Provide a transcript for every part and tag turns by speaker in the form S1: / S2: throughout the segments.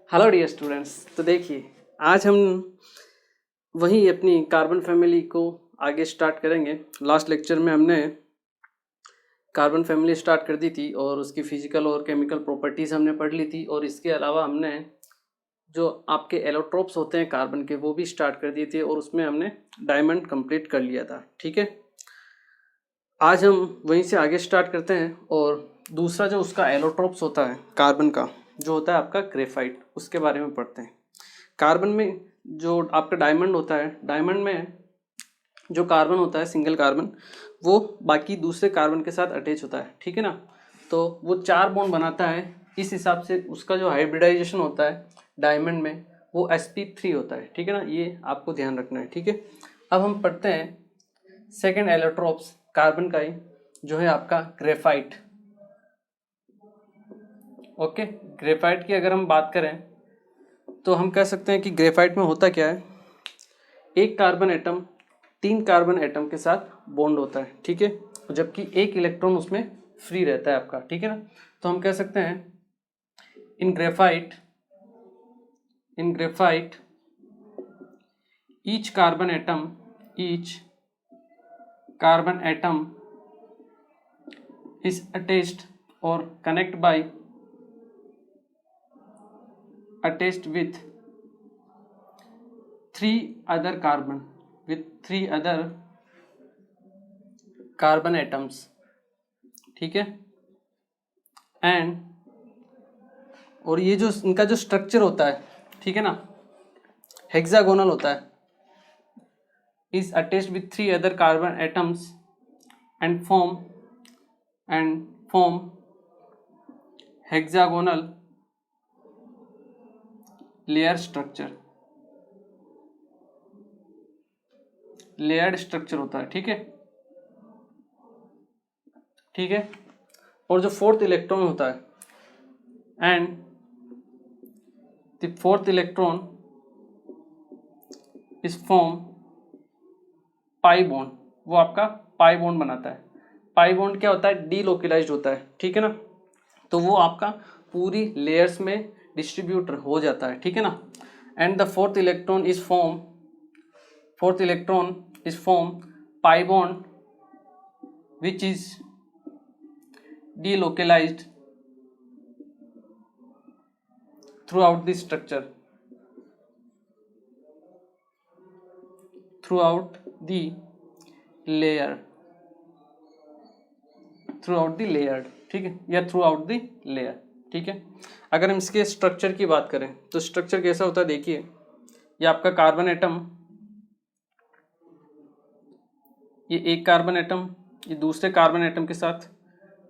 S1: Hello dear students. तो देखिए, आज हम वही अपनी कार्बन फैमिली को आगे स्टार्ट करेंगे। लास्ट लेक्चर में हमने कार्बन फैमिली स्टार्ट कर दी थी और उसकी फिजिकल और केमिकल प्रॉपर्टीज़ हमने पढ़ ली थी, और इसके अलावा हमने जो आपके एलोट्रोप्स होते हैं कार्बन के वो भी स्टार्ट कर दिए थे, और उसमें हमने डायमंड कंप्लीट कर लिया था। ठीक है, आज हम वहीं से आगे स्टार्ट करते हैं। और दूसरा जो उसका एलोट्रोप्स होता है कार्बन का, जो होता है आपका ग्रेफाइट, उसके बारे में पढ़ते हैं। कार्बन में जो आपका डायमंड होता है, डायमंड में जो कार्बन होता है सिंगल कार्बन, वो बाकी दूसरे कार्बन के साथ अटैच होता है। ठीक है ना, तो वो 4 बॉन्ड बनाता है। इस हिसाब से उसका जो हाइब्रिडाइजेशन होता है डायमंड में वो sp3 होता है। ठीक है ना, ये आपको ध्यान रखना है। ठीक है, अब हम पढ़ते हैं सेकेंड एलोट्रोप्स कार्बन का ही, जो है आपका ग्रेफाइट। ओके, ग्रेफाइट की अगर हम बात करें तो हम कह सकते हैं कि ग्रेफाइट में होता क्या है, एक कार्बन एटम 3 कार्बन एटम के साथ बॉन्ड होता है। ठीक है, जबकि एक इलेक्ट्रॉन उसमें फ्री रहता है आपका। ठीक है ना, तो हम कह सकते हैं in graphite each carbon atom is attached with 3 other carbon atoms। ठीक है, एंड और ये जो इनका जो स्ट्रक्चर होता है, ठीक है ना, हेक्सागोनल होता है, is attached with 3 other carbon atoms and form hexagonal layered structure होता है। ठीक है, ठीक है, और जो फोर्थ इलेक्ट्रॉन होता है, and the fourth electron is form pi bond, वो आपका पाई बॉन्ड बनाता है। पाई बॉन्ड क्या होता है, डीलोकलाइज्ड होता है। ठीक है ना, तो वो आपका पूरी लेयर्स में डिस्ट्रीब्यूट हो जाता है। ठीक है ना, and the fourth electron is form pi bond which is delocalized throughout the structure, throughout the layer, ठीक है, या throughout the layer। ठीक है, अगर हम इसके स्ट्रक्चर की बात करें तो स्ट्रक्चर कैसा होता है, देखिए, ये आपका कार्बन एटम, ये एक कार्बन एटम ये दूसरे कार्बन एटम के साथ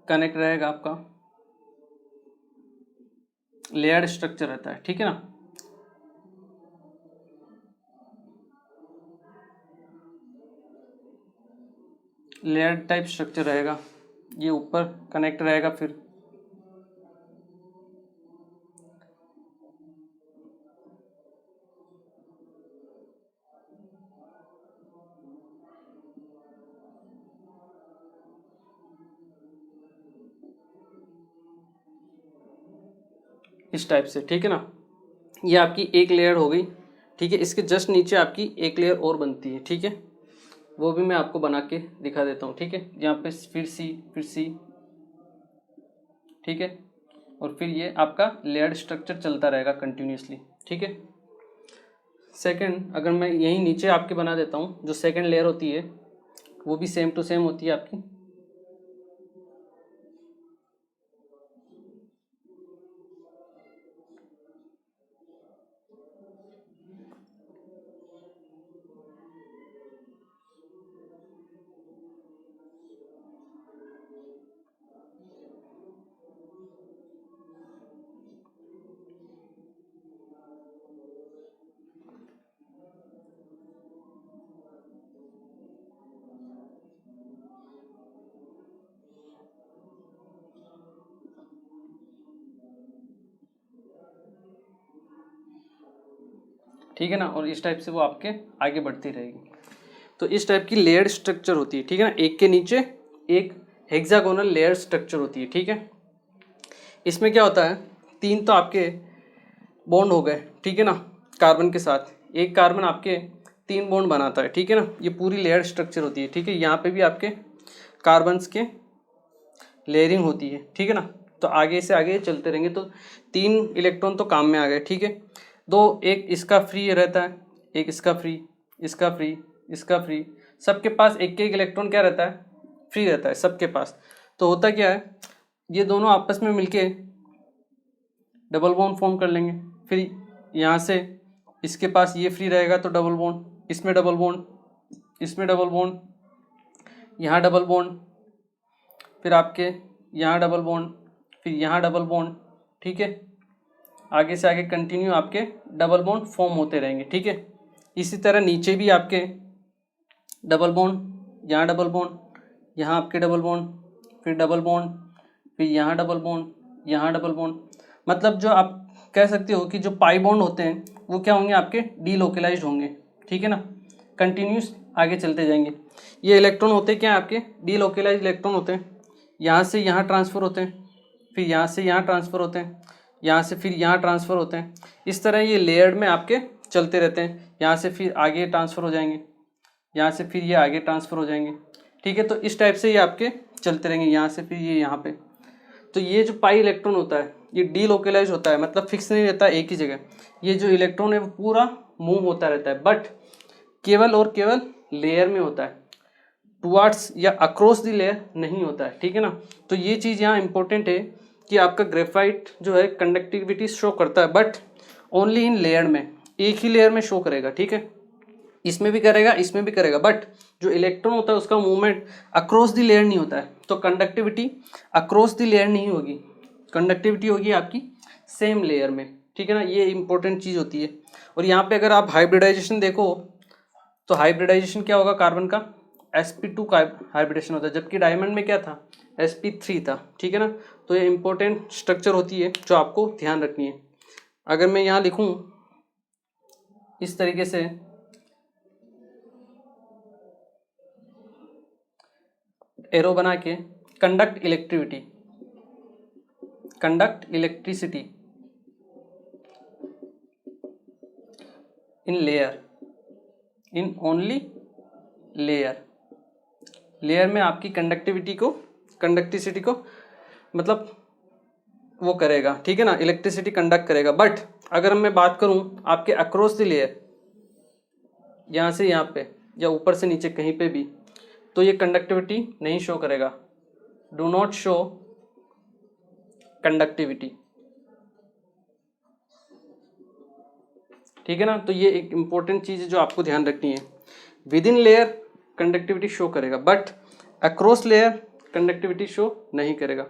S1: कनेक्ट रहेगा, आपका लेयर्ड स्ट्रक्चर रहता है। ठीक है ना, लेयर्ड टाइप स्ट्रक्चर रहेगा, ये ऊपर कनेक्ट रहेगा, फिर इस टाइप से। ठीक है ना, ये आपकी एक लेयर हो गई। ठीक है, इसके जस्ट नीचे आपकी एक लेयर और बनती है। ठीक है, वो भी मैं आपको बना के दिखा देता हूँ। ठीक है, यहाँ पे फिर सी, ठीक है, और फिर ये आपका लेयर्ड स्ट्रक्चर चलता रहेगा कंटिन्यूसली। ठीक है, सेकंड अगर मैं यहीं नीचे आपके बना देता हूँ, जो सेकंड लेयर होती है वो भी सेम टू सेम होती है आपकी। ठीक है ना, और इस टाइप से वो आपके आगे बढ़ती रहेगी। तो इस टाइप की लेयर्ड स्ट्रक्चर होती है। ठीक है ना, एक के नीचे एक हेक्सागोनल लेयर स्ट्रक्चर होती है। ठीक है, इसमें क्या होता है, 3 तो आपके बॉन्ड हो गए, ठीक है ना, कार्बन के साथ। एक कार्बन आपके 3 बॉन्ड बनाता है, ठीक है ना, ये पूरी लेयर स्ट्रक्चर होती है, ठीक है। यहाँ पे भी आपके कार्बन्स के लेयरिंग होती है, ठीक है ना। तो आगे से आगे चलते रहेंगे तो 3 इलेक्ट्रॉन तो काम में आ गए, ठीक है। दो, एक इसका फ्री रहता है, एक इसका फ्री, इसका फ्री, इसका फ्री, सबके पास एक एक इलेक्ट्रॉन क्या रहता है, फ्री रहता है सबके पास। तो होता क्या है, ये दोनों आपस में मिलके डबल बॉन्ड फॉर्म कर लेंगे। फिर यहाँ से इसके पास ये फ्री रहेगा तो डबल बॉन्ड, इसमें डबल बॉन्ड, इसमें डबल बॉन्ड, यहाँ डबल बॉन्ड, फिर आपके यहाँ डबल बॉन्ड, फिर यहाँ डबल बॉन्ड, ठीक है। आगे से आगे कंटिन्यू आपके डबल बॉन्ड फॉर्म होते रहेंगे, ठीक है। इसी तरह नीचे भी आपके डबल बॉन्ड, यहाँ डबल बॉन्ड, यहाँ आपके डबल बॉन्ड, फिर डबल बॉन्ड, फिर यहाँ डबल बॉन्ड, यहाँ डबल बॉन्ड। मतलब जो आप कह सकते हो कि जो पाई बॉन्ड होते हैं वो क्या होंगे, आपके डीलोकलाइज्ड होंगे, ठीक है ना। कंटिन्यूस आगे चलते जाएंगे। ये इलेक्ट्रॉन होते क्या हैं, आपके डीलोकलाइज्ड इलेक्ट्रॉन होते हैं। यहाँ से यहाँ ट्रांसफ़र होते हैं, फिर यहाँ से यहाँ ट्रांसफ़र होते हैं, यहाँ से फिर यहाँ ट्रांसफ़र होते हैं। इस तरह ये लेयर्ड में आपके चलते रहते हैं। यहाँ से फिर आगे ट्रांसफ़र हो जाएंगे, यहाँ से फिर ये आगे ट्रांसफ़र हो जाएंगे, ठीक है। तो इस टाइप से ये आपके चलते रहेंगे, यहाँ से फिर ये यहाँ पे। तो ये जो पाई इलेक्ट्रॉन होता है ये डीलोकलाइज होता है, मतलब फिक्स नहीं रहता एक ही जगह। ये जो इलेक्ट्रॉन है वो पूरा मूव होता रहता है, बट केवल और केवल लेयर में होता है, टुवार्ड्स या अक्रॉस द लेयर नहीं होता है, ठीक है ना। तो ये चीज़ यहाँ इंपॉर्टेंट है कि आपका ग्रेफाइट जो है कंडक्टिविटी शो करता है, बट ओनली इन लेयर में, एक ही लेयर में शो करेगा, ठीक है। इसमें भी करेगा, इसमें भी करेगा, बट जो इलेक्ट्रॉन होता है उसका मूवमेंट अक्रॉस द लेयर नहीं होता है। तो कंडक्टिविटी अक्रॉस द लेयर नहीं होगी, कंडक्टिविटी होगी आपकी सेम लेयर में, ठीक है ना। ये इंपॉर्टेंट चीज़ होती है। और यहाँ पे अगर आप हाइब्रिडाइजेशन देखो तो हाइब्रिडाइजेशन क्या होगा, कार्बन का sp2 का हाइब्रिडेशन होता है, जबकि डायमंड में क्या था, sp3 था, ठीक है ना। तो ये इंपॉर्टेंट स्ट्रक्चर होती है जो आपको ध्यान रखनी है। अगर मैं यहाँ लिखूँ इस तरीके से, एरो बना के, conduct electricity, conduct electricity in layer, in only layer. Layer में आपकी कंडक्टिविटी को, कंडक्टिसिटी को मतलब वो करेगा, ठीक है ना, इलेक्ट्रिसिटी कंडक्ट करेगा। बट अगर मैं बात करूं आपके अक्रॉस द लेयर, यहाँ से यहाँ पे या ऊपर से नीचे कहीं पे भी, तो ये कंडक्टिविटी नहीं शो करेगा, डू नॉट शो कंडक्टिविटी, ठीक है ना। तो ये एक इंपॉर्टेंट चीज़ है जो आपको ध्यान रखनी है। Within layer conductivity show करेगा, but across layer conductivity show नहीं करेगा।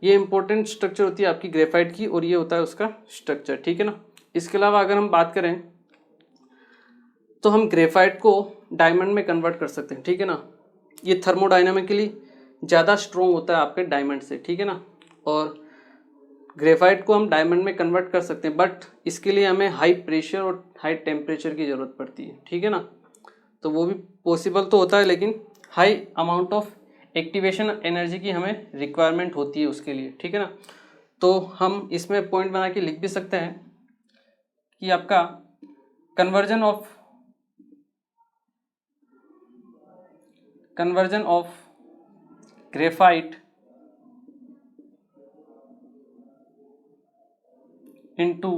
S1: ये इंपॉर्टेंट स्ट्रक्चर होती है आपकी ग्रेफाइट की, और ये होता है उसका स्ट्रक्चर, ठीक है ना। इसके अलावा अगर हम बात करें तो हम ग्रेफाइट को डायमंड में कन्वर्ट कर सकते हैं, ठीक है ना। ये थर्मोडाइनामिकली ज़्यादा स्ट्रॉन्ग होता है आपके डायमंड से, ठीक है ना। और ग्रेफाइट को हम डायमंड में कन्वर्ट कर सकते हैं, बट इसके लिए हमें हाई प्रेशर और हाई टेम्परेचर की ज़रूरत पड़ती है, ठीक है ना। तो वो भी पॉसिबल तो होता है, लेकिन high amount of activation energy की हमें रिक्वायरमेंट होती है उसके लिए, ठीक है ना। तो हम इसमें पॉइंट बना के लिख भी सकते हैं कि आपका conversion of graphite into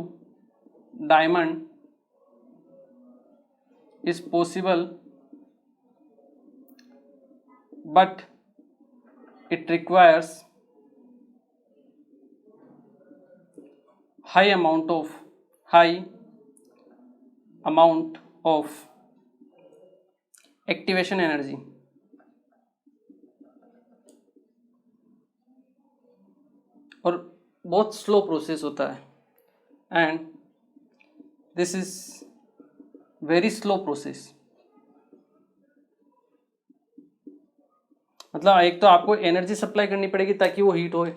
S1: diamond is possible, but it requires high amount of activation energy, और बहुत स्लो प्रोसेस होता है, and this is very slow process. मतलब एक तो आपको एनर्जी सप्लाई करनी पड़ेगी ताकि वो हीट होए,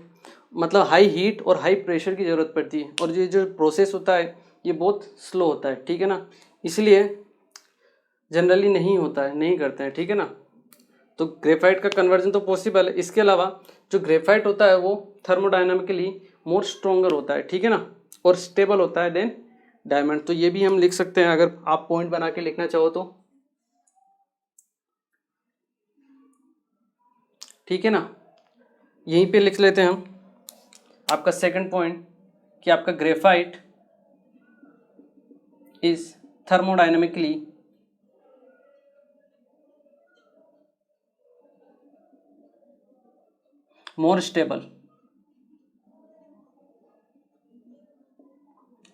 S1: मतलब हाई हीट और हाई प्रेशर की ज़रूरत पड़ती है, और ये जो प्रोसेस होता है ये बहुत स्लो होता है, ठीक है ना। इसलिए जनरली नहीं होता है, नहीं करते हैं, ठीक है ना। तो ग्रेफाइट का कन्वर्जन तो पॉसिबल है। इसके अलावा जो ग्रेफाइट होता है वो थर्मोडायनामिकली मोर स्ट्रोंगर होता है, ठीक है ना, और स्टेबल होता है देन डायमंड। तो ये भी हम लिख सकते हैं अगर आप पॉइंट बना के लिखना चाहो तो, ठीक है ना। यहीं पे लिख लेते हैं हम आपका सेकंड पॉइंट कि आपका graphite is thermodynamically more stable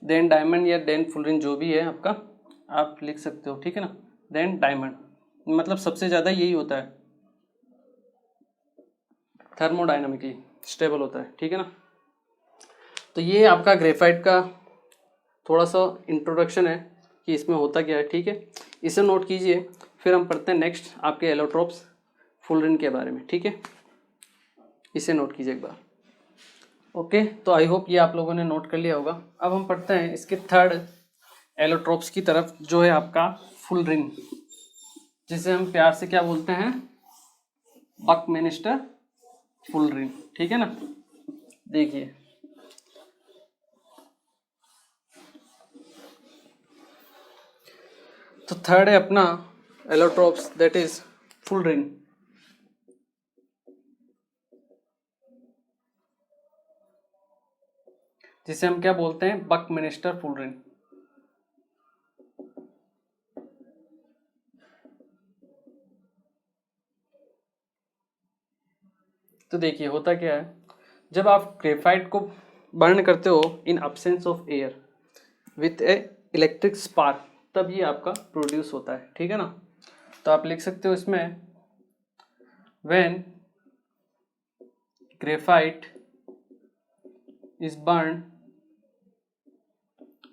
S1: then diamond या देन फुलरिन, जो भी है आपका आप लिख सकते हो, ठीक है ना। देन डायमंड मतलब सबसे ज़्यादा यही होता है, थर्मोडायनामिकली स्टेबल होता है, ठीक है ना। तो ये आपका ग्रेफाइट का थोड़ा सा इंट्रोडक्शन है कि इसमें होता क्या है, ठीक है। इसे नोट कीजिए, फिर हम पढ़ते हैं नेक्स्ट आपके एलोट्रोप्स फुलरिन के बारे में, ठीक है। इसे नोट कीजिए एक बार। ओके, तो आई होप ये आप लोगों ने नोट कर लिया होगा। अब हम पढ़ते हैं इसके थर्ड एलोट्रोप्स की तरफ, जो है आपका फुलरिन, जिसे हम प्यार से क्या बोलते हैं, बकमिंस्टर फुलरिन, ठीक है ना। देखिए तो थर्ड है अपना एलोट्रोप्स दैट इज फुलरिन। जिसे हम क्या बोलते हैं, बकमिंस्टर फुलरिन। तो देखिए होता क्या है, जब आप ग्रेफाइट को बर्न करते हो इन absence of air with A electric spark, तब ये आपका प्रोड्यूस होता है, ठीक है ना। तो आप लिख सकते हो इसमें, when graphite is burn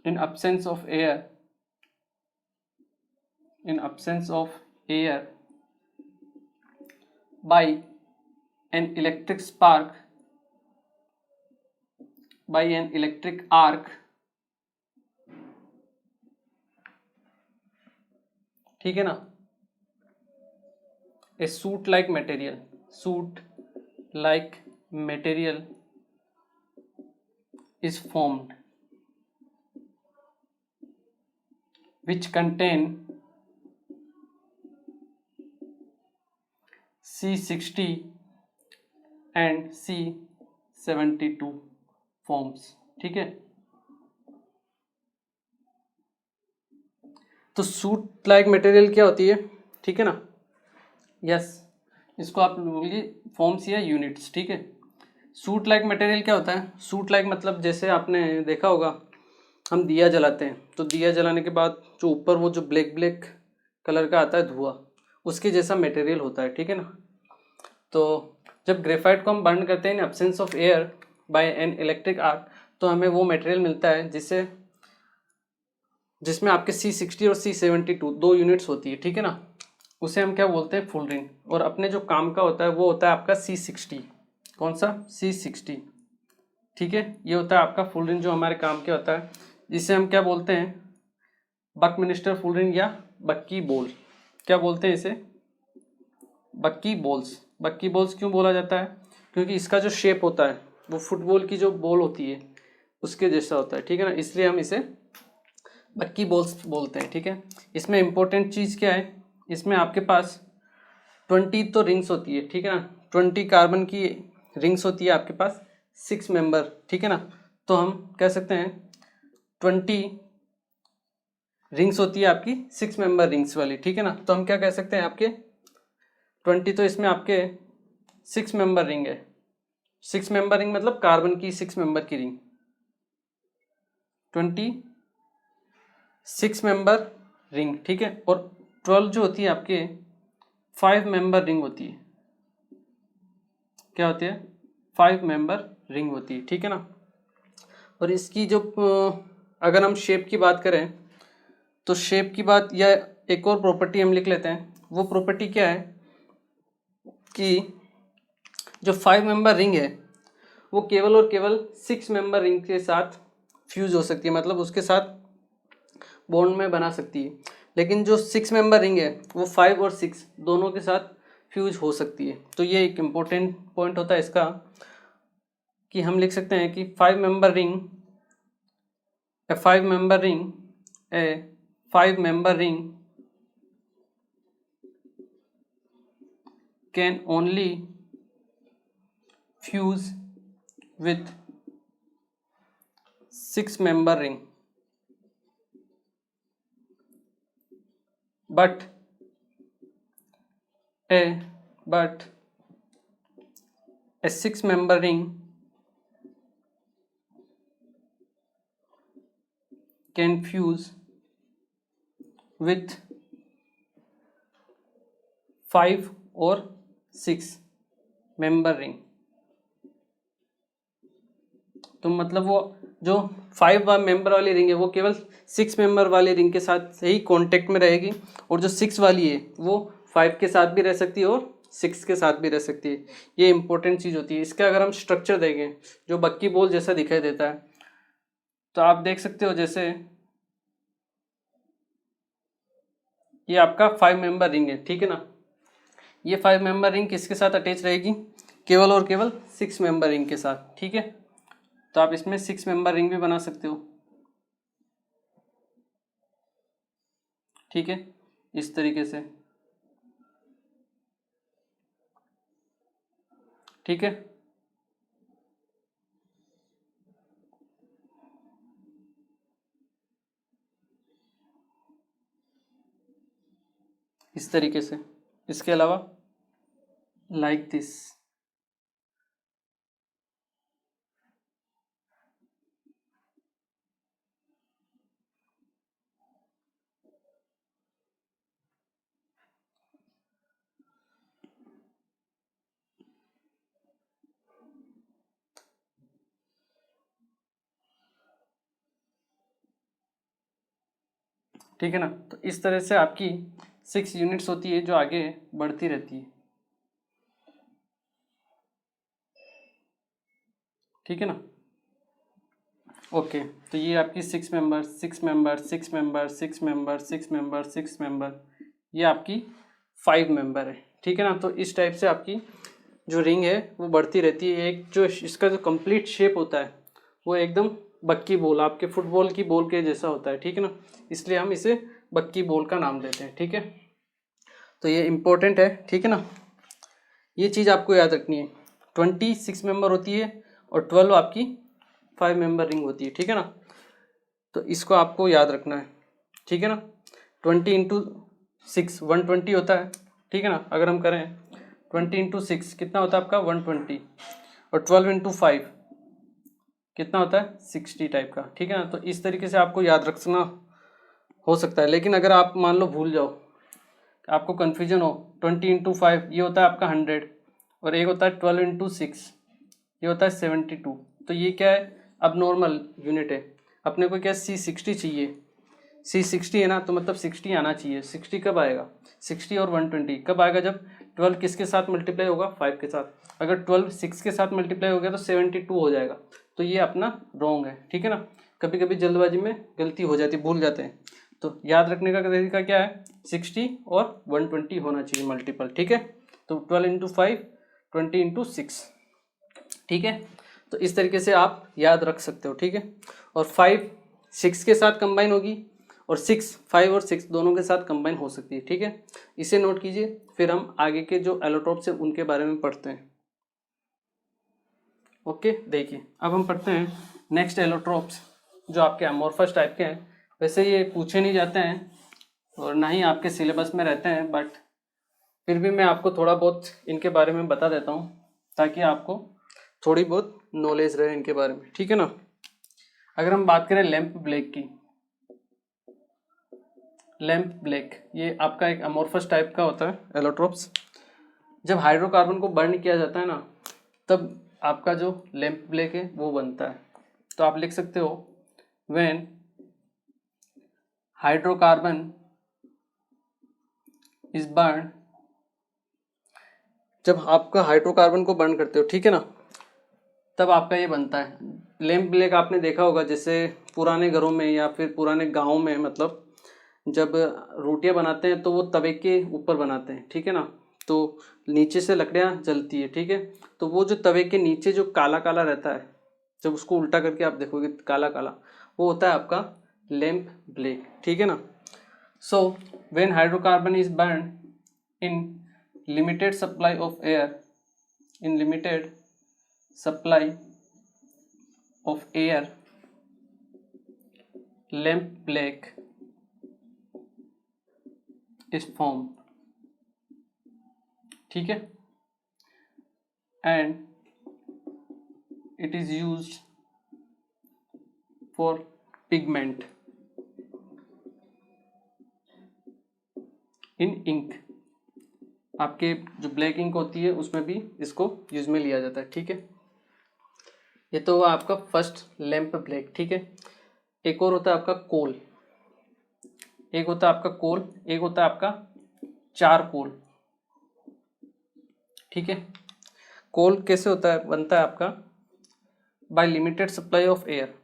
S1: in absence of air, in absence of air by an electric spark, by an electric arc, ठीक है ना। a soot like material, soot like material is formed which contain C60 and C72 forms, ठीक है। तो suit like material क्या होती है, ठीक है ना। यस, इसको आप बोलिए फॉर्म्स या यूनिट्स, ठीक है। सूट लाइक मटेरियल क्या होता है, सूट लाइक मतलब जैसे आपने देखा होगा हम दिया जलाते हैं, तो दिया जलाने के बाद जो ऊपर वो जो ब्लैक ब्लैक कलर का आता है धुआं, उसके जैसा मटेरियल होता है, ठीक है ना। तो जब ग्रेफाइट को हम बर्न करते हैं in absence of air by an electric arc, तो हमें वो मटेरियल मिलता है जिसमें आपके C60 और C72 दो यूनिट्स होती है, ठीक है ना। उसे हम क्या बोलते हैं, फुलरिन। और अपने जो काम का होता है वो होता है आपका C60, कौन सा, C60, ठीक है। ये होता है आपका फुलरिन जो हमारे काम के होता है, जिसे हम क्या बोलते हैं, बकमिंस्टर फुलरिन या बक्की बोल। क्या बोलते हैं इसे, बक्की बोल्स। बक्की बोल्स क्यों बोला जाता है, क्योंकि इसका जो शेप होता है वो फुटबॉल की जो बॉल होती है उसके जैसा होता है, ठीक है ना, इसलिए हम इसे बक्की बॉल्स बोलते हैं, ठीक है। इसमें इंपॉर्टेंट चीज़ क्या है, इसमें आपके पास 20 तो रिंग्स होती है, ठीक है ना। 20 कार्बन की रिंग्स होती है आपके पास, 6 मेंबर, ठीक है ना। तो हम कह सकते हैं 20 रिंग्स होती है आपकी 6 मेंबर रिंग्स वाली, ठीक है ना। तो हम क्या कह सकते हैं, आपके 20 तो इसमें आपके 6 मेंबर रिंग है। 6 मेंबर रिंग मतलब कार्बन की 6 मेंबर की रिंग, 26 मेंबर रिंग, ठीक है। और 12 जो होती है आपके 5 मेंबर रिंग होती है। क्या होती है, 5 मेंबर रिंग होती है, ठीक है ना। और इसकी जो अगर हम शेप की बात करें, तो शेप की बात या एक और प्रॉपर्टी हम लिख लेते हैं। वो प्रॉपर्टी क्या है कि जो 5 मेंबर रिंग है वो केवल और केवल 6 मेंबर रिंग के साथ फ्यूज हो सकती है, मतलब उसके साथ बॉन्ड में बना सकती है। लेकिन जो 6 मेंबर रिंग है वो 5 और 6 दोनों के साथ फ्यूज हो सकती है। तो ये एक इम्पोर्टेंट पॉइंट होता है इसका, कि हम लिख सकते हैं कि 5 member ring A five-member ring can only fuse with six-member ring, but a six-member ring can fuse with five or six member ring. तो मतलब वो जो 5 मेंबर वाली रिंग है वो केवल 6 मेंबर वाली रिंग के साथ ही कांटेक्ट में रहेगी, और जो 6 वाली है वो 5 के साथ भी रह सकती है और 6 के साथ भी रह सकती है। ये इंपॉर्टेंट चीज़ होती है। इसका अगर हम स्ट्रक्चर देखें जो बक्की बॉल जैसा दिखाई देता है, तो आप देख सकते हो जैसे ये आपका 5 मेंबर रिंग है, ठीक है ना। ये 5 मेंबर रिंग किसके साथ अटैच रहेगी? केवल और केवल 6 मेंबर रिंग के साथ, ठीक है। तो आप इसमें 6 मेंबर रिंग भी बना सकते हो, ठीक है, इस तरीके से, ठीक है। इस तरीके से। इसके अलावा लाइक दिस, ठीक है ना। तो इस तरह से आपकी 6 यूनिट्स होती है जो आगे बढ़ती रहती है, ठीक है ना। ओके, तो ये आपकी 6 member 6 member 6 member 6 member 6 member 6 member, ये आपकी 5 मेंबर है, ठीक है ना। तो इस टाइप से आपकी जो रिंग है वो बढ़ती रहती है। एक जो इसका जो कंप्लीट शेप होता है वो एकदम बक्की बॉल, आपके फुटबॉल की बॉल के जैसा होता है, ठीक है ना। इसलिए हम इसे बक्की बॉल का नाम देते हैं, ठीक है। तो ये इम्पोर्टेंट है, ठीक है ना। ये चीज़ आपको याद रखनी है। 26 मेंबर होती है और 12 आपकी 5 मेंबर रिंग होती है, ठीक है ना। तो इसको आपको याद रखना है, ठीक है ना। 20 इंटू 6 120 होता है, ठीक है ना। अगर हम करें 20 इंटू 6 कितना होता है आपका 120, और 12 इंटू 5 कितना होता है 60 टाइप का, ठीक है ना। तो इस तरीके से आपको याद रखना हो सकता है। लेकिन अगर आप मान लो भूल जाओ, आपको कन्फ्यूजन हो, 20 इंटू 5 ये होता है आपका 100, और एक होता है 12 इंटू 6 ये होता है 72। तो ये क्या है, अब नॉर्मल यूनिट है। अपने को क्या C60 चाहिए, C60 है ना, तो मतलब 60 आना चाहिए। 60 कब आएगा, 60 और 120 कब आएगा, जब 12 किसके साथ मल्टीप्लाई होगा 5 के साथ। अगर 12 6 के साथ मल्टीप्लाई हो गया तो 72 हो जाएगा। तो ये अपना रॉन्ग है, ठीक है ना। कभी कभी जल्दबाजी में गलती हो जाती है, भूल जाते हैं। तो याद रखने का तरीका क्या है, 60 और 120 होना चाहिए मल्टीपल, ठीक है। तो 12 इंटू 5 20 इंटू 6, ठीक है। तो इस तरीके से आप याद रख सकते हो, ठीक है। और 5 6 के साथ कंबाइन होगी, और 6 5 और 6 दोनों के साथ कंबाइन हो सकती है, ठीक है। इसे नोट कीजिए, फिर हम आगे के जो एलोट्रोप्स हैं उनके बारे में पढ़ते हैं। ओके, देखिए अब हम पढ़ते हैं नेक्स्ट एलोट्रोप्स जो आपके अमोर्फस टाइप के हैं। वैसे ये पूछे नहीं जाते हैं और ना ही आपके सिलेबस में रहते हैं, बट फिर भी मैं आपको थोड़ा बहुत इनके बारे में बता देता हूँ ताकि आपको थोड़ी बहुत नॉलेज रहे इनके बारे में, ठीक है ना। अगर हम बात करें लैंप ब्लैक की, लैंप ब्लैक ये आपका एक अमोर्फस टाइप का होता है एलोट्रोप्स। जब हाइड्रोकार्बन को बर्न किया जाता है ना, तब आपका जो लैंप ब्लैक है वो बनता है। तो आप लिख सकते हो व्हेन हाइड्रोकार्बन इज बर्न, जब आपका हाइड्रोकार्बन को बर्न करते हो, ठीक है ना, तब आपका ये बनता है लैंप ब्लैक। आपने देखा होगा जैसे पुराने घरों में या फिर पुराने गाँव में, मतलब जब रोटियां बनाते हैं तो वो तवे के ऊपर बनाते हैं, ठीक है ना। तो नीचे से लकड़ियाँ जलती है, ठीक है। तो वो जो तवे के नीचे जो काला काला रहता है, जब उसको उल्टा करके आप देखोगे काला काला, वो होता है आपका लैंप ब्लैक, ठीक है ना। So when hydrocarbon is burn in limited supply of air, in limited supply of air, lamp black is form, ठीक है, and it is used for pigment in ink। आपके जो ब्लैक इंक होती है उसमें भी इसको यूज में लिया जाता है, ठीक है। ये तो हुआ आपका फर्स्ट लैंप ब्लैक, ठीक है। एक और होता है आपका कोल, एक होता है आपका कोल, एक होता है आपका चारकोल, ठीक है। कोल कैसे होता है, बनता है आपका by limited supply of air,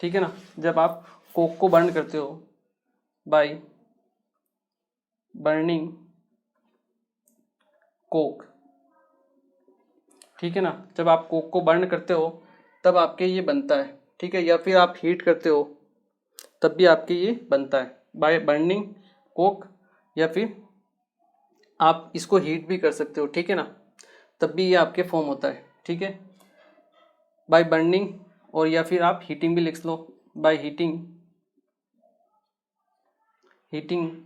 S1: ठीक है ना। जब आप कोक को बर्न करते हो बाय बर्निंग कोक, ठीक है ना, जब आप कोक को बर्न करते हो तब आपके ये बनता है, ठीक है, या फिर आप हीट करते हो तब भी आपके ये बनता है बाय बर्निंग कोक, या फिर आप इसको हीट भी कर सकते हो, ठीक है ना, तब भी ये आपके फॉर्म होता है, ठीक है, बाय बर्निंग, और या फिर आप हीटिंग भी लिख लो, by heating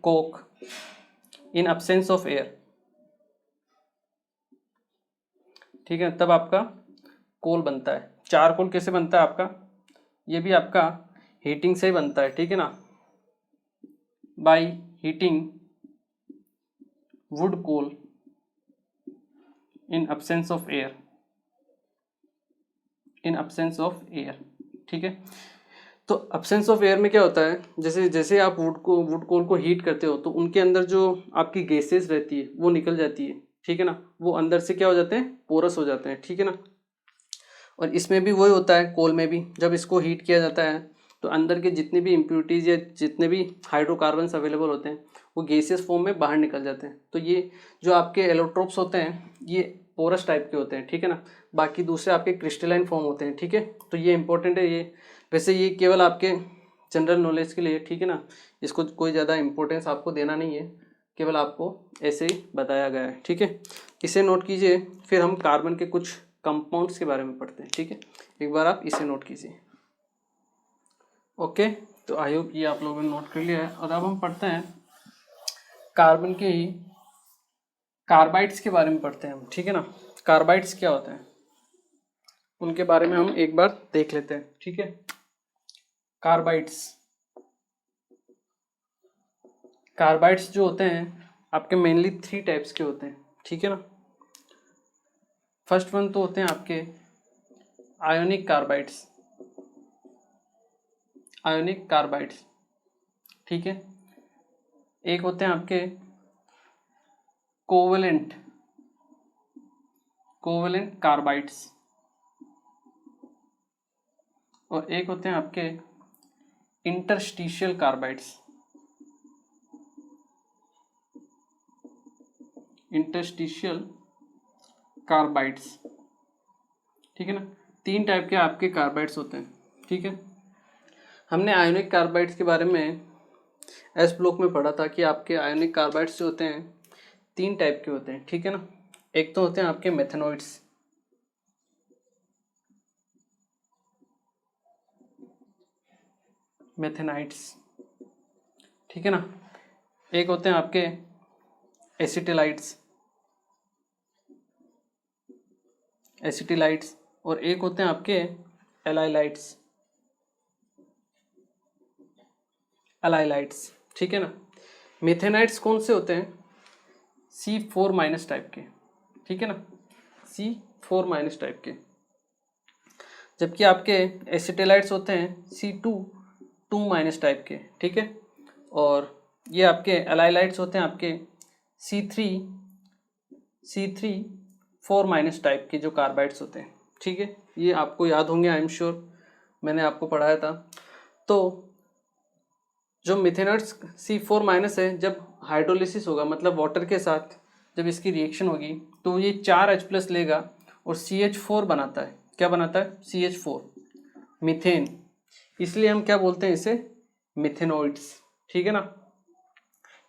S1: coke in absence of air, ठीक है, तब आपका कोल बनता है। चारकोल कैसे बनता है आपका, ये भी आपका हीटिंग से ही बनता है, ठीक है ना, by heating wood coal in absence of air, in absence of air, ठीक है। तो अब्सेंस ऑफ एयर में क्या होता है, जैसे जैसे आप वुड कोल को हीट करते हो तो उनके अंदर जो आपकी गैसेस रहती है वो निकल जाती है, ठीक है ना, वो अंदर से क्या हो जाते हैं, पोरस हो जाते हैं, ठीक है ना। और इसमें भी वही होता है, कोल में भी जब इसको हीट किया जाता है तो अंदर के जितने भी इम्प्यूरिटीज या जितने भी हाइड्रोकार्बन्स अवेलेबल होते हैं वो गैसियस फॉर्म में बाहर निकल जाते हैं। तो ये जो आपके एलोट्रोप्स होते हैं ये पोरस टाइप के होते हैं, ठीक है ना, बाकी दूसरे आपके क्रिस्टलाइन फॉर्म होते हैं, ठीक है। तो ये इंपॉर्टेंट है, ये वैसे ये केवल आपके जनरल नॉलेज के लिए, ठीक है ना, इसको कोई ज़्यादा इंपॉर्टेंस आपको देना नहीं है, केवल आपको ऐसे ही बताया गया है, ठीक है, इसे नोट कीजिए। फिर हम कार्बन के कुछ कंपाउंड्स के बारे में पढ़ते हैं, ठीक है, एक बार आप इसे नोट कीजिए। ओके, तो आई होप ये आप लोगों ने नोट कर लिया है। और अब हम पढ़ते हैं कार्बन के ही कार्बाइड्स के बारे में पढ़ते हैं हम, ठीक है ना। कार्बाइड्स क्या होते हैं उनके बारे में हम एक बार देख लेते हैं, ठीक है। कार्बाइड्स जो होते हैं आपके मेनली 3 टाइप्स के होते हैं, ठीक है ना। फर्स्ट वन तो होते हैं आपके आयोनिक कार्बाइड्स, ठीक है। एक होते हैं आपके कोवेलेंट कार्बाइड्स, और एक होते हैं आपके इंटरस्टिशियल कार्बाइड्स, ठीक है ना। 3 टाइप के आपके कार्बाइड्स होते हैं, ठीक है। हमने आयोनिक कार्बाइड्स के बारे में एस ब्लॉक में पढ़ा था कि आपके आयोनिक कार्बाइड्स जो होते हैं 3 टाइप के होते हैं, ठीक है ना। एक तो होते हैं आपके मेथेनाइट्स, ठीक है ना। एक होते हैं आपके एसिटिलाइट्स, और एक होते हैं आपके एलाइलाइट्स, ठीक है ना। मेथेनाइट्स कौन से होते हैं, C4- टाइप के, ठीक है ना, C4- टाइप के, जबकि आपके एसिटिलाइट्स होते हैं C2- टाइप के, ठीक है। और ये आपके एलाइलाइट्स होते हैं आपके C3-4- टाइप के जो कार्बाइड्स होते हैं, ठीक है। ये आपको याद होंगे, आई एम श्योर, मैंने आपको पढ़ाया था। तो जो मिथेनाइट्स C4- है, जब हाइड्रोलिसिस होगा मतलब वाटर के साथ जब इसकी रिएक्शन होगी तो ये 4H+ लेगा और CH4 बनाता है। क्या बनाता है, CH4, मीथेन, इसलिए हम क्या बोलते हैं इसे, मिथेनोइड्स, ठीक है ना।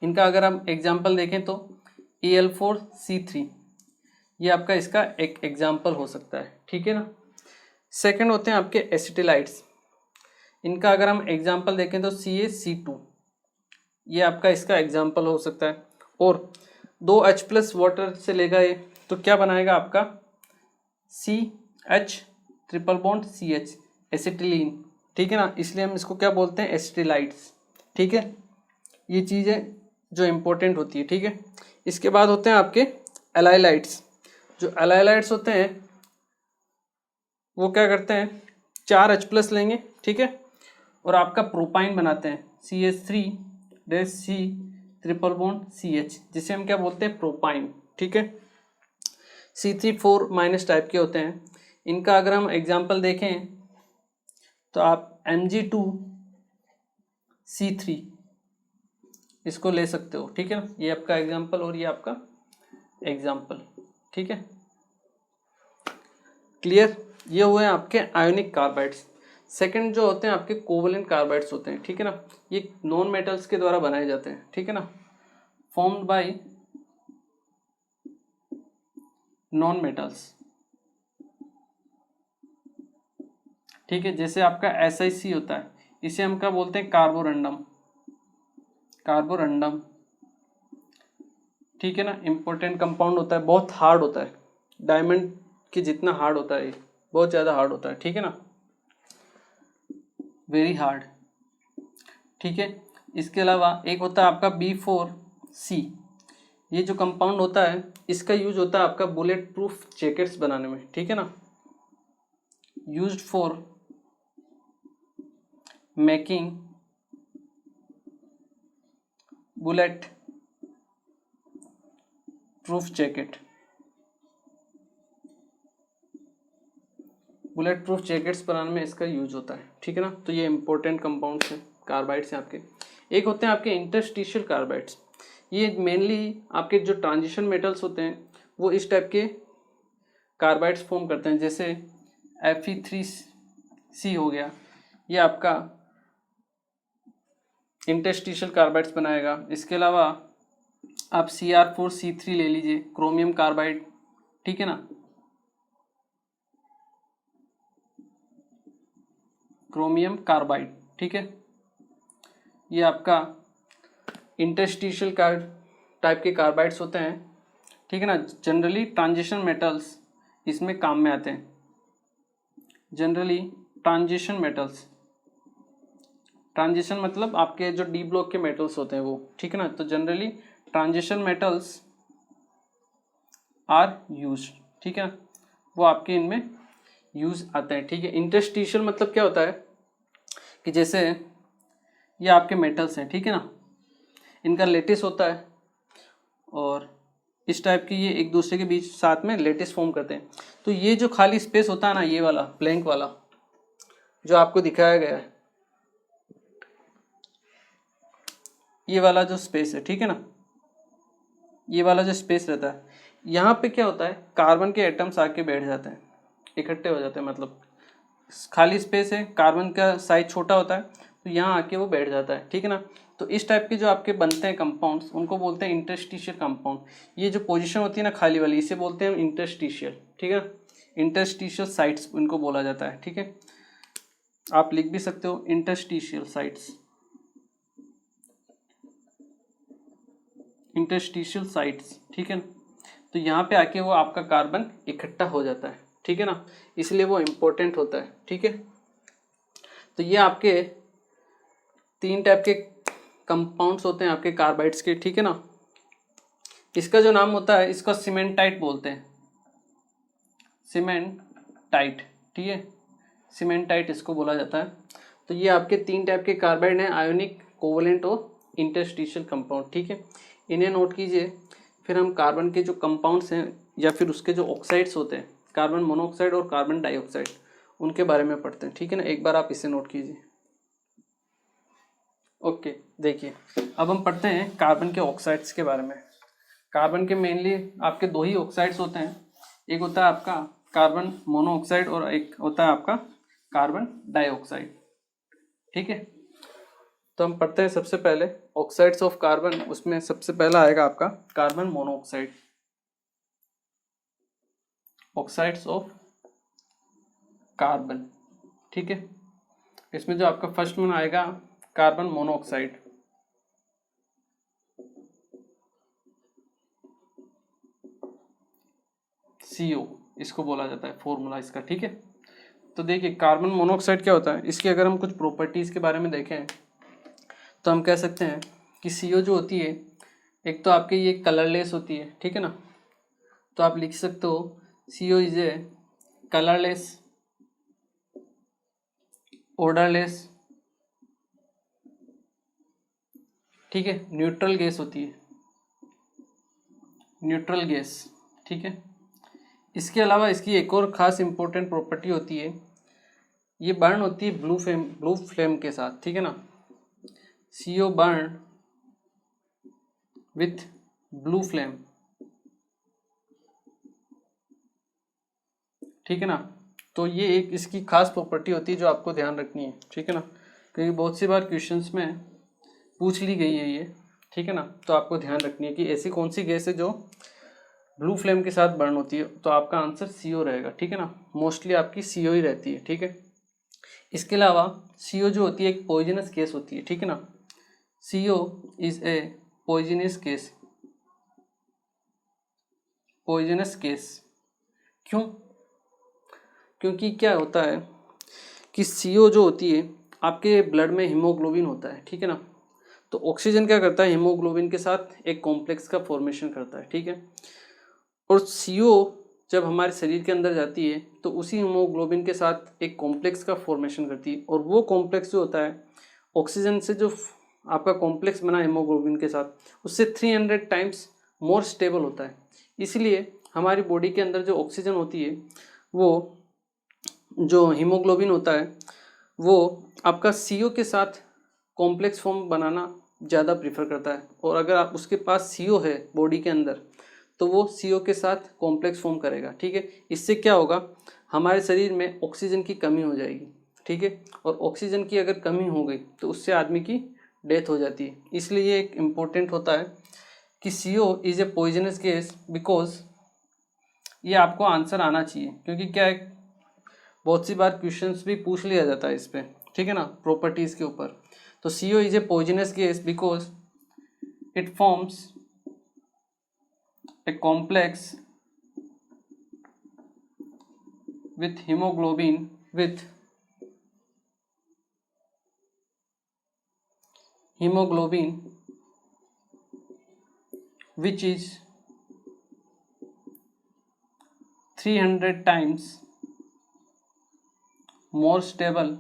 S1: इनका अगर हम एग्जाम्पल देखें तो Al4C3 ये आपका इसका एक एग्जाम्पल हो सकता है, ठीक है ना। सेकंड होते हैं आपके एसिटिलाइट्स, इनका अगर हम एग्जाम्पल देखें तो CaC2 ये आपका इसका एग्जाम्पल हो सकता है। और 2H+ वाटर से लेगा ये तो क्या बनाएगा आपका CH triple bond CH acetylene, ठीक है ना। इसलिए हम इसको क्या बोलते हैं, एसिटिलाइट्स, ठीक है। ये चीज़ें जो इम्पोर्टेंट होती है, ठीक है। इसके बाद होते हैं आपके एलाइलाइट्स। जो एलाइलाइट्स होते हैं वो क्या करते हैं, 4H+ लेंगे, ठीक है, और आपका प्रोपाइन बनाते हैं CH3 ट्रिपल बॉन्ड CH जिसे हम क्या बोलते हैं, प्रोपाइन, ठीक है। C3 4- टाइप के होते हैं। इनका अगर हम एग्जाम्पल देखें तो आप Mg2C3 इसको ले सकते हो, ठीक है ना। ये आपका एग्जाम्पल और ये आपका एग्जाम्पल, ठीक है, क्लियर। ये हुए आपके आयोनिक कार्बाइड्स। सेकंड जो होते हैं आपके कोवलेंट कार्बाइड्स होते हैं, ठीक है ना। ये नॉन मेटल्स के द्वारा बनाए जाते हैं, ठीक है ना, फॉर्म्ड बाय नॉन मेटल्स, ठीक है। जैसे आपका SiC होता है, इसे हम क्या बोलते हैं, कार्बोरंडम, ठीक है ना। इंपॉर्टेंट कंपाउंड होता है, बहुत हार्ड होता है, डायमंड के जितना हार्ड होता है, ये बहुत ज़्यादा हार्ड होता है, ठीक है ना, वेरी हार्ड, ठीक है। इसके अलावा एक होता है आपका B4C, ये जो कंपाउंड होता है इसका यूज होता है आपका बुलेट प्रूफ जैकेट्स बनाने में, ठीक है ना, used for making bullet proof jacket, bullet proof jackets बनाने में इसका यूज होता है, ठीक है ना। तो ये इंपॉर्टेंट कंपाउंड्स हैं, कार्बाइड्स हैं आपके। एक होते हैं आपके इंटरस्टिशियल कार्बाइड्स, ये मेनली आपके जो ट्रांजिशन मेटल्स होते हैं वो इस टाइप के कार्बाइड्स फॉर्म करते हैं। जैसे Fe3C हो गया, ये आपका इंटरस्टिशियल कार्बाइड्स बनाएगा। इसके अलावा आप Cr4C3 ले लीजिए, क्रोमियम कार्बाइड, ठीक है ना, क्रोमियम कार्बाइड, ठीक है। ये आपका इंटरस्टिशियल टाइप के कार्बाइड्स होते हैं, ठीक है ना। जनरली ट्रांजिशन मेटल्स इसमें काम में आते हैं, जनरली ट्रांजिशन मेटल्स, ट्रांजिशन मतलब आपके जो डी ब्लॉक के मेटल्स होते हैं वो, ठीक है ना। तो generally transition metals are use, ठीक है, वो आपके इनमें यूज आते हैं, ठीक है। इंटरस्टिशियल मतलब क्या होता है कि जैसे ये आपके मेटल्स हैं, ठीक है ना, इनका लेटिस होता है और इस टाइप की ये एक दूसरे के बीच साथ में लेटिस फॉर्म करते हैं। तो ये जो खाली स्पेस होता है ना, ये वाला ब्लैंक वाला जो आपको दिखाया गया है, ये वाला जो स्पेस है, ठीक है ना, ये वाला जो स्पेस रहता है, यहाँ पे क्या होता है, कार्बन के एटम्स आके बैठ जाते हैं, इकट्ठे हो जाते हैं, मतलब खाली स्पेस है, कार्बन का साइज छोटा होता है तो यहाँ आके वो बैठ जाता है, ठीक है ना। तो इस टाइप के जो आपके बनते हैं कंपाउंड्स उनको बोलते हैं इंटरस्टिशियल कंपाउंड। ये जो पोजीशन होती है ना खाली वाली, इसे बोलते हैं इंटरस्टिशियल, ठीक है, इंटरस्टिशियल साइट्स इनको बोला जाता है, ठीक है। आप लिख भी सकते हो इंटरस्टिशियल साइट्स, इंटरस्टिशियल साइट्स, ठीक है। तो यहाँ पे आके वो आपका कार्बन इकट्ठा हो जाता है, ठीक है ना, इसलिए वो इम्पोर्टेंट होता है, ठीक है। तो ये आपके 3 टाइप के कंपाउंड्स होते हैं आपके कार्बाइड्स के, ठीक है ना। इसका जो नाम होता है इसका सीमेंटाइट बोलते हैं, सीमेंटाइट, ठीक है, सीमेंटाइट इसको बोला जाता है। तो ये आपके 3 टाइप के कार्बाइड हैं, आयोनिक, कोवलेंट और इंटरस्टिशियल कंपाउंड, ठीक है, इन्हें नोट कीजिए। फिर हम कार्बन के जो कंपाउंड्स हैं या फिर उसके जो ऑक्साइड्स होते हैं, कार्बन मोनोऑक्साइड और कार्बन डाइऑक्साइड, उनके बारे में पढ़ते हैं, ठीक है ना। एक बार आप इसे नोट कीजिए। ओके, देखिए अब हम पढ़ते हैं कार्बन के ऑक्साइड्स के बारे में। कार्बन के मेनली आपके 2 ही ऑक्साइड्स होते हैं, एक होता है आपका कार्बन मोनोऑक्साइड और एक होता है आपका कार्बन डाइऑक्साइड, ठीक है, तो हम पढ़ते हैं सबसे पहले ऑक्साइड्स ऑफ कार्बन। उसमें सबसे पहला आएगा आपका carbon monoxide, oxides of carbon. ठीक है, इसमें जो आपका फर्स्ट में आएगा कार्बन मोनोऑक्साइड, CO इसको बोला जाता है, फॉर्मूला इसका। ठीक है, तो देखिए कार्बन मोनोऑक्साइड क्या होता है, इसकी अगर हम कुछ प्रॉपर्टीज़ के बारे में देखें तो हम कह सकते हैं कि CO जो होती है, एक तो आपके ये कलरलेस होती है, ठीक है ना, तो आप लिख सकते हो CO is a colourless, odourless, ठीक है, न्यूट्रल गैस होती है, न्यूट्रल गैस। ठीक है, इसके अलावा इसकी एक और ख़ास इंपॉर्टेंट प्रॉपर्टी होती है, ये बर्न होती है ब्लू फ्लेम के साथ। ठीक है ना, CO burn with blue flame. ठीक है ना, तो ये एक इसकी खास प्रॉपर्टी होती है जो आपको ध्यान रखनी है। ठीक है ना, क्योंकि बहुत सी बार क्वेश्चंस में पूछ ली गई है ये। ठीक है ना, तो आपको ध्यान रखनी है कि ऐसी कौन सी गैस है जो ब्लू फ्लेम के साथ बर्न होती है, तो आपका आंसर CO रहेगा। ठीक है ना, मोस्टली आपकी CO ही रहती है। ठीक है, इसके अलावा CO जो होती है एक पॉइजनस गैस होती है। ठीक है ना, CO is a poisonous gas, poisonous gas. क्यों? क्योंकि क्या होता है कि CO जो होती है आपके ब्लड में हीमोग्लोबिन होता है। ठीक है ना, तो ऑक्सीजन क्या करता है, हीमोग्लोबिन के साथ एक कॉम्प्लेक्स का फॉर्मेशन करता है। ठीक है, और CO जब हमारे शरीर के अंदर जाती है तो उसी हीमोग्लोबिन के साथ एक कॉम्प्लेक्स का फॉर्मेशन करती है, और वो कॉम्प्लेक्स जो होता है ऑक्सीजन से जो आपका कॉम्प्लेक्स बना हीमोग्लोबिन के साथ, उससे 300 टाइम्स मोर स्टेबल होता है। इसलिए हमारी बॉडी के अंदर जो ऑक्सीजन होती है, वो जो हीमोग्लोबिन होता है वो आपका CO के साथ कॉम्प्लेक्स फॉर्म बनाना ज़्यादा प्रीफर करता है, और अगर आप उसके पास CO है बॉडी के अंदर तो वो CO के साथ कॉम्प्लेक्स फॉर्म करेगा। ठीक है, इससे क्या होगा, हमारे शरीर में ऑक्सीजन की कमी हो जाएगी। ठीक है, और ऑक्सीजन की अगर कमी हो गई तो उससे आदमी की डेथ हो जाती है। इसलिए ये एक इम्पोर्टेंट होता है कि CO is a poisonous gas, because ये आपको आंसर आना चाहिए, क्योंकि क्या है बहुत सी बार क्वेश्चंस भी पूछ लिया जाता है इस पर। ठीक है ना, प्रॉपर्टीज़ के ऊपर। तो CO is a poisonous gas because it forms a complex with hemoglobin which is 300 times more stable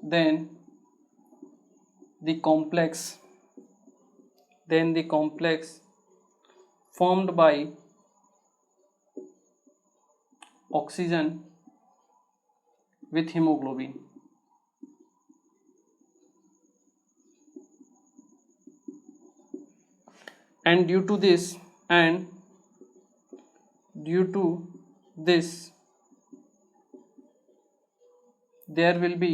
S1: than the complex formed by oxygen with hemoglobin. And due to this there will be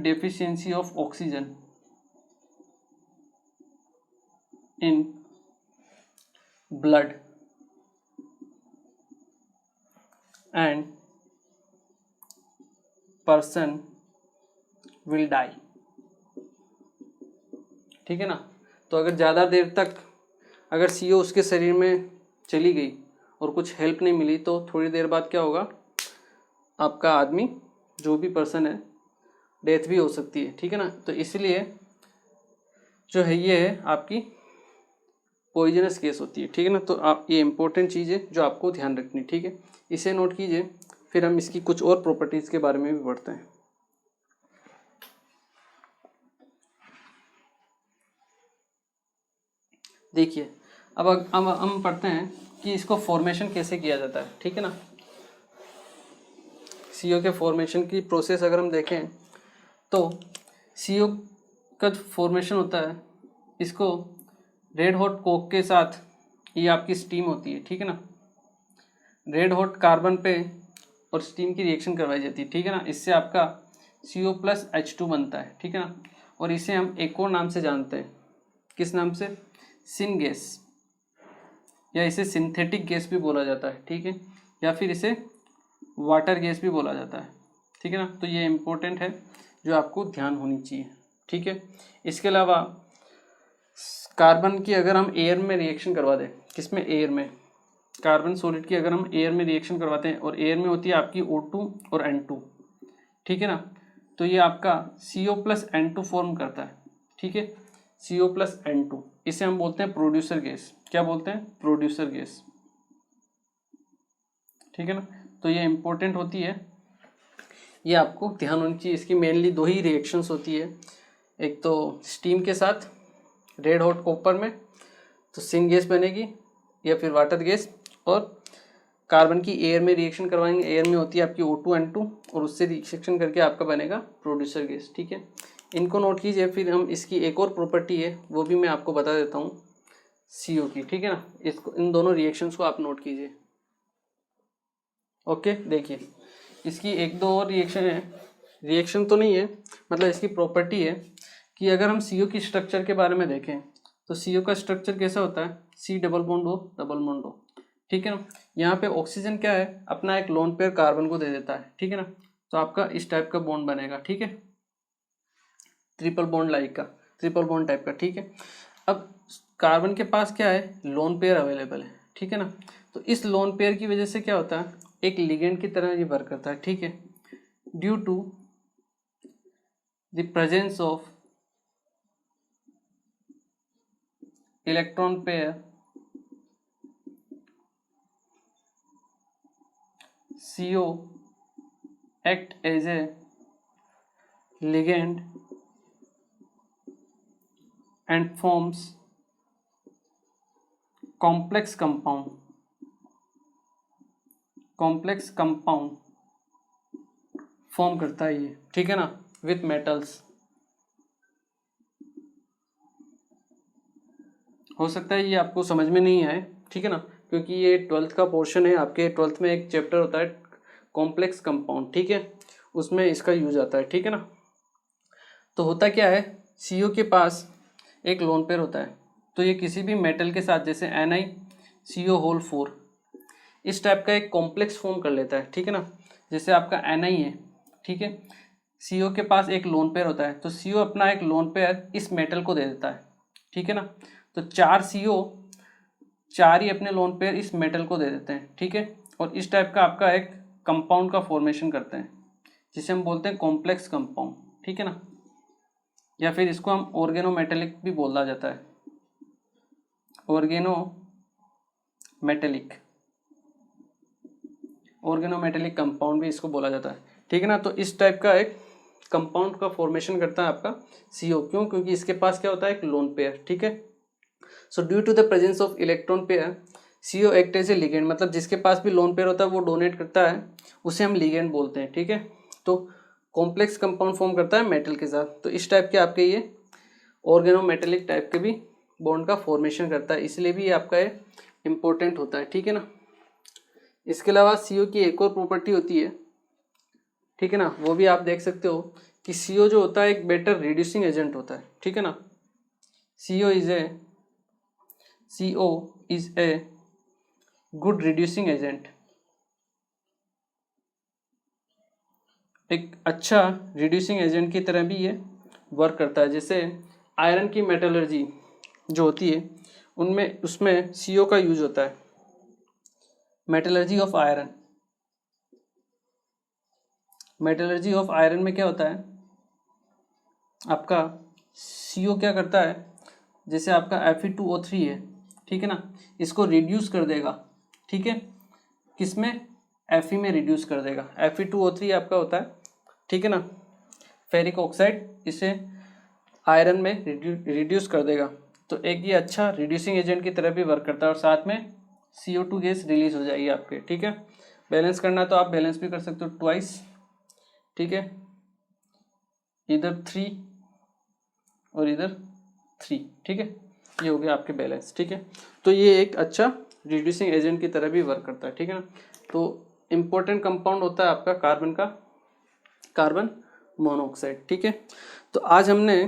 S1: deficiency of oxygen in blood, and person will die. ठीक है ना, तो अगर ज़्यादा देर तक अगर CO उसके शरीर में चली गई और कुछ हेल्प नहीं मिली तो थोड़ी देर बाद क्या होगा, आपका आदमी जो भी पर्सन है डेथ भी हो सकती है। ठीक है ना, तो इसलिए जो है ये है आपकी पॉइजनस केस होती है। ठीक है ना, तो आप ये इंपॉर्टेंट चीज़ है जो आपको ध्यान रखनी। ठीक है, इसे नोट कीजिए, फिर हम इसकी कुछ और प्रॉपर्टीज़ के बारे में भी पढ़ते हैं। देखिए अब हम पढ़ते हैं कि इसको फॉर्मेशन कैसे किया जाता है। ठीक है ना, CO के फॉर्मेशन की प्रोसेस अगर हम देखें तो CO का जो फॉर्मेशन होता है, इसको रेड हॉट कोक के साथ, ये आपकी स्टीम होती है। ठीक है ना, रेड हॉट कार्बन पे और स्टीम की रिएक्शन करवाई जाती है, ठीक है ना। इससे आपका CO+H2 बनता है, ठीक है ना। और इसे हम एक और नाम से जानते हैं, किस नाम से? सिन गैस, या इसे सिंथेटिक गैस भी बोला जाता है, ठीक है, या फिर इसे वाटर गैस भी बोला जाता है, ठीक है ना। तो ये इम्पोर्टेंट है जो आपको ध्यान होनी चाहिए, ठीक है। इसके अलावा कार्बन की अगर हम एयर में रिएक्शन करवा दें, किसमें? एयर में। कार्बन सॉलिड की अगर हम एयर में रिएक्शन करवाते हैं और एयर में होती है आपकी O2 और N2, ठीक है ना। तो ये आपका CO+N2 फॉर्म करता है, ठीक है, CO+N2। इसे हम बोलते हैं प्रोड्यूसर गैस। क्या बोलते हैं? प्रोड्यूसर गैस, ठीक है ना। तो ये इंपॉर्टेंट होती है, ये आपको ध्यान होनी चाहिए। इसकी मेनली दो ही रिएक्शंस होती है, एक तो स्टीम के साथ रेड हॉट कॉपर में तो सिन गैस बनेगी या फिर वाटर गैस, और कार्बन की एयर में रिएक्शन करवाएंगे, एयर में होती है आपकी O2 N2 और उससे रिएक्शन करके आपका बनेगा प्रोड्यूसर गैस, ठीक है। इनको नोट कीजिए। फिर हम इसकी एक और प्रॉपर्टी है वो भी मैं आपको बता देता हूँ, CO की, ठीक है ना। इसको, इन दोनों रिएक्शंस को आप नोट कीजिए। ओके, देखिए इसकी एक दो और रिएक्शन है, रिएक्शन तो नहीं है, मतलब इसकी प्रॉपर्टी है कि अगर हम CO की स्ट्रक्चर के बारे में देखें तो CO का स्ट्रक्चर कैसा होता है? C double bond O double bond O, ठीक है ना। यहाँ पे ऑक्सीजन क्या है? अपना एक लोन पेयर कार्बन को दे देता है, ठीक है ना। तो आपका इस टाइप का बॉन्ड बनेगा, ठीक है, ट्रिपल बॉन्ड लाइक का, ट्रिपल बॉन्ड टाइप का, ठीक है। अब कार्बन के पास क्या है? लोन पेयर अवेलेबल है, ठीक है ना। तो इस लोन पेयर की वजह से क्या होता है? एक लिगेंड की तरह ये वर्क करता है, ठीक है। Due to the presence of electron pair CO act as a ligand and forms complex compound form करता है ये, ठीक है ना, विथ मेटल्स। हो सकता है ये आपको समझ में नहीं आए, ठीक है ना, क्योंकि ये 12th का पोर्शन है। आपके 12th में एक चैप्टर होता है कॉम्प्लेक्स कंपाउंड, ठीक है, उसमें इसका यूज आता है, ठीक है ना। तो होता क्या है? CO के पास एक लोन पेयर होता है, तो ये किसी भी मेटल के साथ, जैसे NiCO4 इस टाइप का एक कॉम्प्लेक्स फॉर्म कर लेता है, ठीक है ना। जैसे आपका Ni है, ठीक है, CO के पास एक लोन पेयर होता है, तो CO अपना एक लोन पेयर इस मेटल को दे देता है, ठीक है ना। तो 4 CO 4 ही अपने लोन पेयर इस मेटल को दे देते हैं, ठीक है, और इस टाइप का आपका एक कंपाउंड का फॉर्मेशन करते हैं, जिसे हम बोलते हैं कॉम्प्लेक्स कंपाउंड, ठीक है ना। या फिर इसको हम ऑर्गेनोमेटेलिक भी बोला जाता है, ऑर्गेनोमेटेलिक कंपाउंड भी इसको बोला जाता है, ठीक है ना। तो इस टाइप का एक कंपाउंड का फॉर्मेशन करता है आपका CO। क्यों? क्योंकि इसके पास क्या होता है? एक लोन पेयर, ठीक है। So due to the presence of electron pair CO act as a ligand, मतलब जिसके पास भी लोन पेयर होता है वो डोनेट करता है, उसे हम लिगेंड बोलते हैं, ठीक है। तो कॉम्प्लेक्स कंपाउंड फॉर्म करता है मेटल के साथ, तो इस टाइप के आपके ये ऑर्गेनोमेटेलिक टाइप के भी बॉन्ड का फॉर्मेशन करता है, इसलिए भी ये आपका ये इंपॉर्टेंट होता है, ठीक है ना। इसके अलावा CO की एक और प्रॉपर्टी होती है, ठीक है ना, वो भी आप देख सकते हो कि CO जो होता है एक बेटर रिड्यूसिंग एजेंट होता है, ठीक है ना। CO is a good reducing agent, एक अच्छा रिड्यूसिंग एजेंट की तरह भी ये वर्क करता है। जैसे आयरन की मेटलर्जी जो होती है उनमें, उसमें CO का यूज होता है, metallurgy of iron. Metallurgy of iron में क्या होता है? आपका CO क्या करता है? जैसे आपका Fe2O3 है, ठीक है ना, इसको रिड्यूस कर देगा, ठीक है, किसमें? Fe में रिड्यूस कर देगा। Fe2O3 आपका होता है, ठीक है ना, फेरिक ऑक्साइड, इसे आयरन में रिड्यूस कर देगा। तो एक ये अच्छा रिड्यूसिंग एजेंट की तरह भी वर्क करता है, और साथ में CO2 गैस रिलीज हो जाएगी आपके, ठीक है। बैलेंस करना तो आप बैलेंस भी कर सकते हो ट्वाइस, ठीक है, इधर 3 और इधर 3, ठीक है, ये हो गया आपके बैलेंस, ठीक है। तो ये एक अच्छा रिड्यूसिंग एजेंट की तरह भी वर्क करता है, ठीक है ना। तो इम्पोर्टेंट कंपाउंड होता है आपका कार्बन का कार्बन मोनोऑक्साइड। ठीक है, तो आज हमने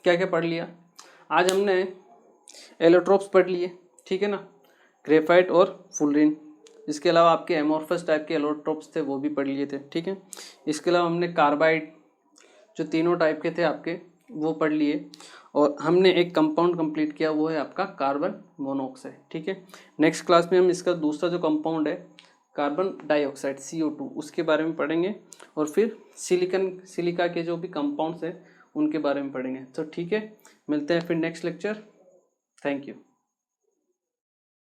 S1: क्या क्या पढ़ लिया? आज हमने एलोट्रोप्स पढ़ लिए, ठीक है ना, ग्रेफाइट और फुलरिन। इसके अलावा आपके एमोर्फस टाइप के एलोट्रोप्स थे वो भी पढ़ लिए थे। ठीक है, इसके अलावा हमने कार्बाइड जो तीनों टाइप के थे आपके वो पढ़ लिए, और हमने एक कंपाउंड कंप्लीट किया, वो है आपका कार्बन मोनोऑक्साइड। ठीक है, नेक्स्ट क्लास में हम इसका दूसरा जो कंपाउंड है कार्बन डाइऑक्साइड CO2 उसके बारे में पढ़ेंगे, और फिर सिलिका के जो भी कंपाउंड्स हैं उनके बारे में पढ़ेंगे। तो ठीक है, मिलते हैं फिर नेक्स्ट लेक्चर। Thank you.